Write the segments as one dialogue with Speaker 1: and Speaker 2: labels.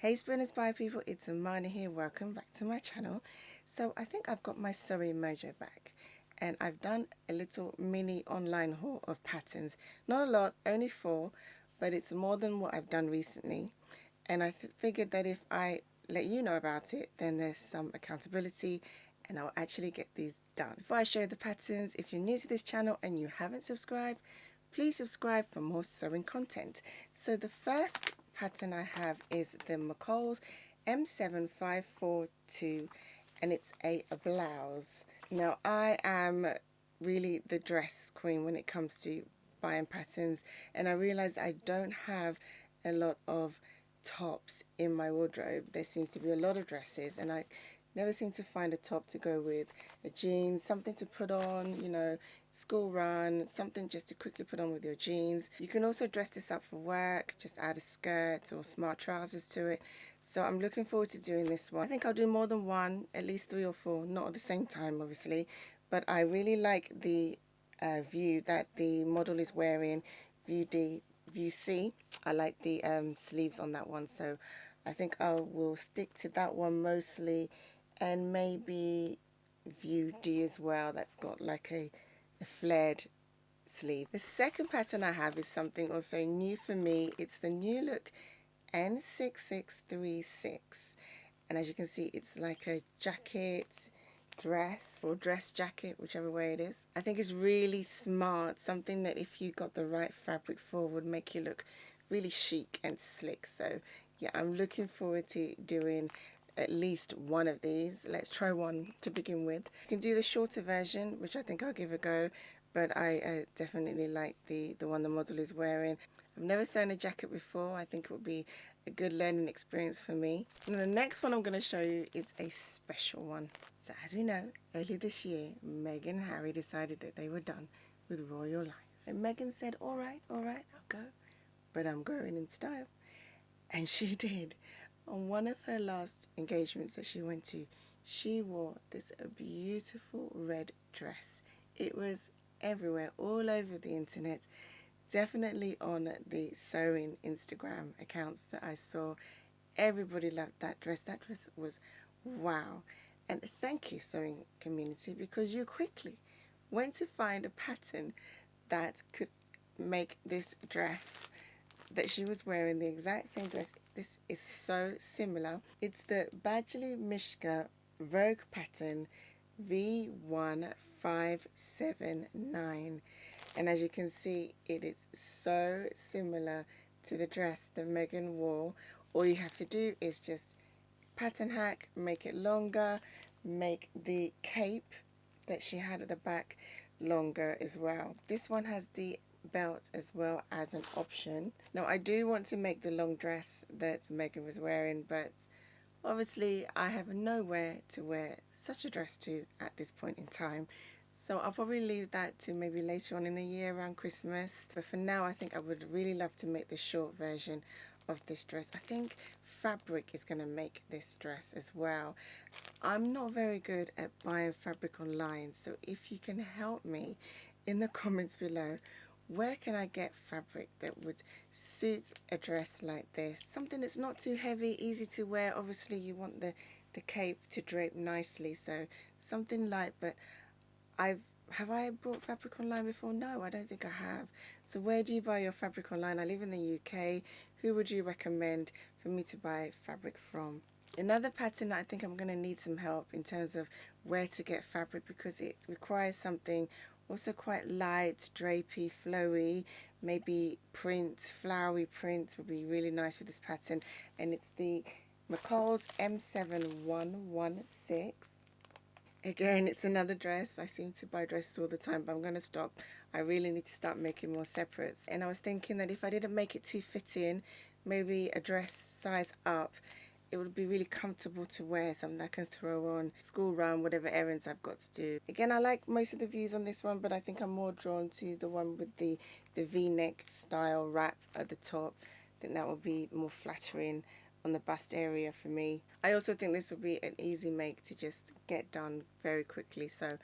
Speaker 1: Hey Spin Inspired people, it's Imani here. Welcome back to my channel. So I think I've got my sewing mojo back and I've done a little mini online haul of patterns. Not a lot, only 4, but it's more than what I've done recently. And I figured that if I let you know about it, then there's some accountability and I'll actually get these done. Before I show you the patterns, if you're new to this channel and you haven't subscribed, please subscribe for more sewing content. So the first pattern I have is the McCalls M7542 and it's a blouse. Now I am really the dress queen when it comes to buying patterns, and I realized I don't have a lot of tops in my wardrobe. There seems to be a lot of dresses and I never seem to find a top to go with a jeans, something to put on, you know, school run, something just to quickly put on with your jeans. You can also dress this up for work, just add a skirt or smart trousers to it. So I'm looking forward to doing this one. I think I'll do more than one, at least 3 or 4, not at the same time obviously, but I really like the view that the model is wearing, view D, view C. I like the sleeves on that one, so I think I will stick to that one mostly, and maybe view D as well. That's got like a flared sleeve. The second pattern I have is something also new for me. It's the Newlook N6636, and as you can see, it's like a jacket dress or dress jacket, whichever way it is. I think it's really smart, something that if you got the right fabric for would make you look really chic and slick. So yeah, I'm looking forward to doing at least one of these. Let's try one to begin with. You can do the shorter version, which I think I'll give a go, but I definitely like the one the model is wearing. I've never sewn a jacket before. I think it would be a good learning experience for me. And the next one I'm going to show you is a special one. So as we know, earlier this year, Meghan and Harry decided that they were done with royal life. And Meghan said, all right, I'll go, but I'm going in style. And she did. On one of her last engagements that she went to, she wore this beautiful red dress. It was everywhere, all over the internet, definitely on the sewing Instagram accounts that I saw. Everybody loved that dress. That dress was wow. And thank you, sewing community, because you quickly went to find a pattern that could make this dress that she was wearing, the exact same dress. This is so similar. It's the Badgley Mishka Vogue pattern V1579, and as you can see, it is so similar to the dress that Meghan wore. All you have to do is just pattern hack, make it longer, make the cape that she had at the back longer as well. This one has the belt as well as an option. Now I do want to make the long dress that Meghan was wearing, but obviously I have nowhere to wear such a dress to at this point in time, so I'll probably leave that to maybe later on in the year around Christmas. But for now, I think I would really love to make the short version of this dress. I think fabric is going to make this dress as well. I'm not very good at buying fabric online, so if you can help me in the comments below, where can I get fabric that would suit a dress like this? Something that's not too heavy, easy to wear. Obviously you want the cape to drape nicely, so something light. But have I bought fabric online before? No, I don't think I have. So where do you buy your fabric online? I live in the UK. Who would you recommend for me to buy fabric from? Another pattern that I think I'm going to need some help in terms of where to get fabric, because it requires something also quite light, drapey, flowy, maybe print, flowery print would be really nice with this pattern. And it's the McCalls M7116. Again, it's another dress. I seem to buy dresses all the time, but I'm going to stop. I really need to start making more separates. And I was thinking that if I didn't make it too fitting, maybe a dress size up, it would be really comfortable to wear, something I can throw on school run, whatever errands I've got to do. Again, I like most of the views on this one, but I think I'm more drawn to the one with the V-neck style wrap at the top. I think that would be more flattering on the bust area for me. I also think this would be an easy make to just get done very quickly, so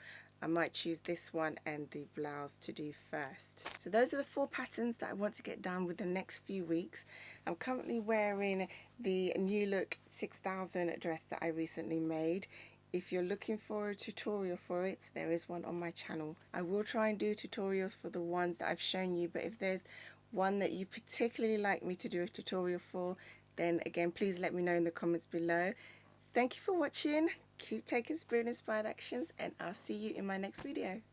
Speaker 1: I might choose this one and the blouse to do first. So those are the 4 patterns that I want to get done with the next few weeks. I'm currently wearing the Newlook 6000 dress that I recently made. If you're looking for a tutorial for it, there is one on my channel. I will try and do tutorials for the ones that I've shown you, but if there's one that you particularly like me to do a tutorial for, then again, please let me know in the comments below. Thank you for watching. Keep taking spirit inspired actions, and I'll see you in my next video.